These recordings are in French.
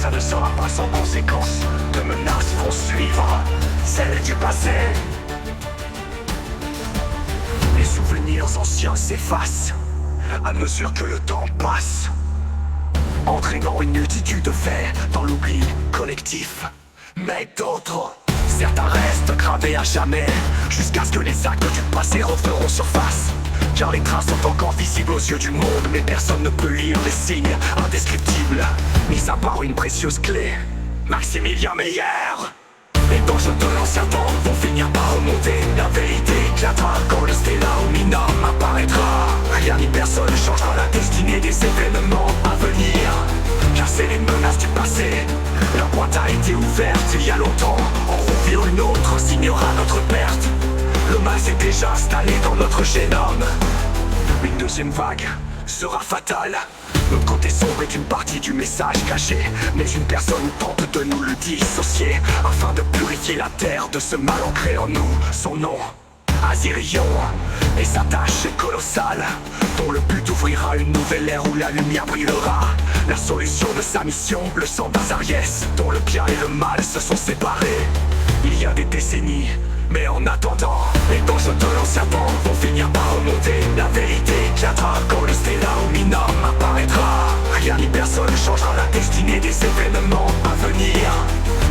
ça ne sera pas sans conséquence. De menaces vont suivre, celles du passé. Les souvenirs anciens s'effacent à mesure que le temps passe, entraînant une multitude de faits dans l'oubli collectif. Mais d'autres, certains restent gravés à jamais, jusqu'à ce que les actes du passé referont surface. Car les traces sont encore visibles aux yeux du monde, mais personne ne peut lire les signes indescriptibles, mis à part une précieuse clé, Maximilien Meyer. Les dangers de l'ancien temps vont finir par remonter. La vérité éclatera quand le stellarium apparaîtra. Rien ni personne ne changera la destinée des événements à venir, car c'est les menaces du passé. La boîte a été ouverte il y a longtemps, en rouvrir une autre signera notre perte. Le mal s'est déjà installé dans notre génome. Une deuxième vague sera fatale. Notre côté sombre est une partie du message caché, mais une personne tente de nous le dissocier, afin de purifier la terre de ce mal ancré en nous. Son nom, Azirion, et sa tâche est colossale, dont le but ouvrira une nouvelle ère où la lumière brillera. La solution de sa mission, le sang d'Azariès, dont le bien et le mal se sont séparés il y a des décennies. Mais en attendant, les dangers de l'ancien temps vont finir par remonter. La vérité éclatera quand le stellarium apparaîtra. Rien ni personne ne changera la destinée des événements à venir,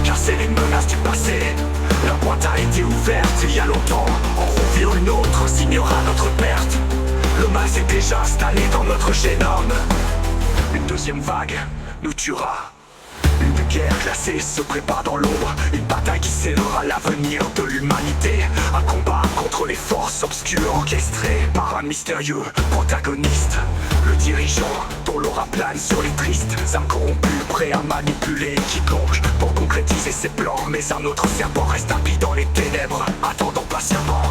car c'est les menaces du passé. La boîte a été ouverte il y a longtemps, en rouvrir une autre signera notre perte. Le mal s'est déjà installé dans notre génome. Une deuxième vague nous tuera. Une guerre glacée se prépare dans l'ombre, une bataille qui scellera l'avenir de l'humanité. Un combat contre les forces obscures orchestré par un mystérieux protagoniste. Le dirigeant dont l'aura plane sur les tristes âmes corrompues, prêt à manipuler quiconque pour concrétiser ses plans. Mais un autre serpent reste impie dans les ténèbres, attendant patiemment.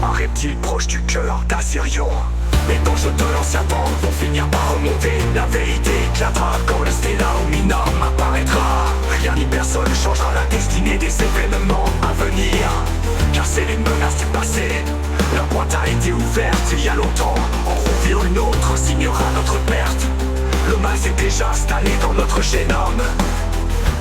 Un reptile proche du cœur d'Azirion. Les dangers de l'ancien temps vont finir par remonter. La vérité éclatera quand le stellarium apparaîtra. Rien ni personne ne changera la destinée des événements à venir, car c'est les menaces du passé. La boîte a été ouverte il y a longtemps, en rouvrir une autre signera notre perte. Le mal s'est déjà installé dans notre génome.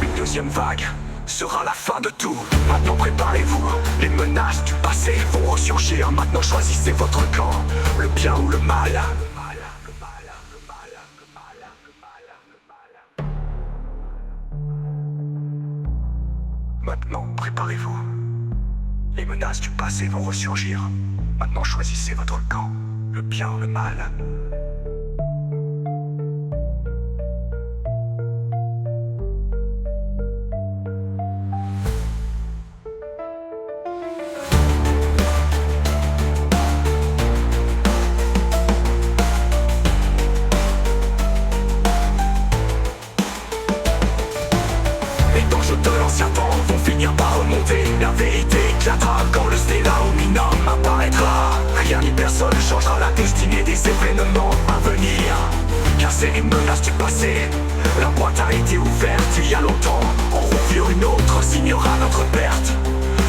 Une deuxième vague sera la fin de tout. Maintenant préparez-vous, les menaces du passé vont ressurgir. Maintenant choisissez votre camp, le bien ou le mal. Maintenant préparez-vous, les menaces du passé vont ressurgir. Maintenant choisissez votre camp, le bien ou le mal. De l'ancien temps vont finir par remonter. La vérité éclatera quand le stellarium apparaîtra. Rien ni personne ne changera la destinée des événements à venir, car c'est les menaces du passé. La boîte a été ouverte il y a longtemps, en rouvrir une autre signera notre perte.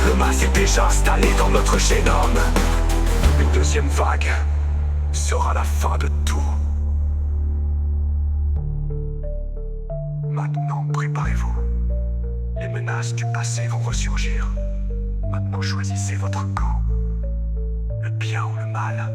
Le mal s'est déjà installé dans notre génome. Une deuxième vague sera la fin de tout. Maintenant préparez-vous, les menaces du passé vont ressurgir. Maintenant choisissez votre camp, le bien ou le mal.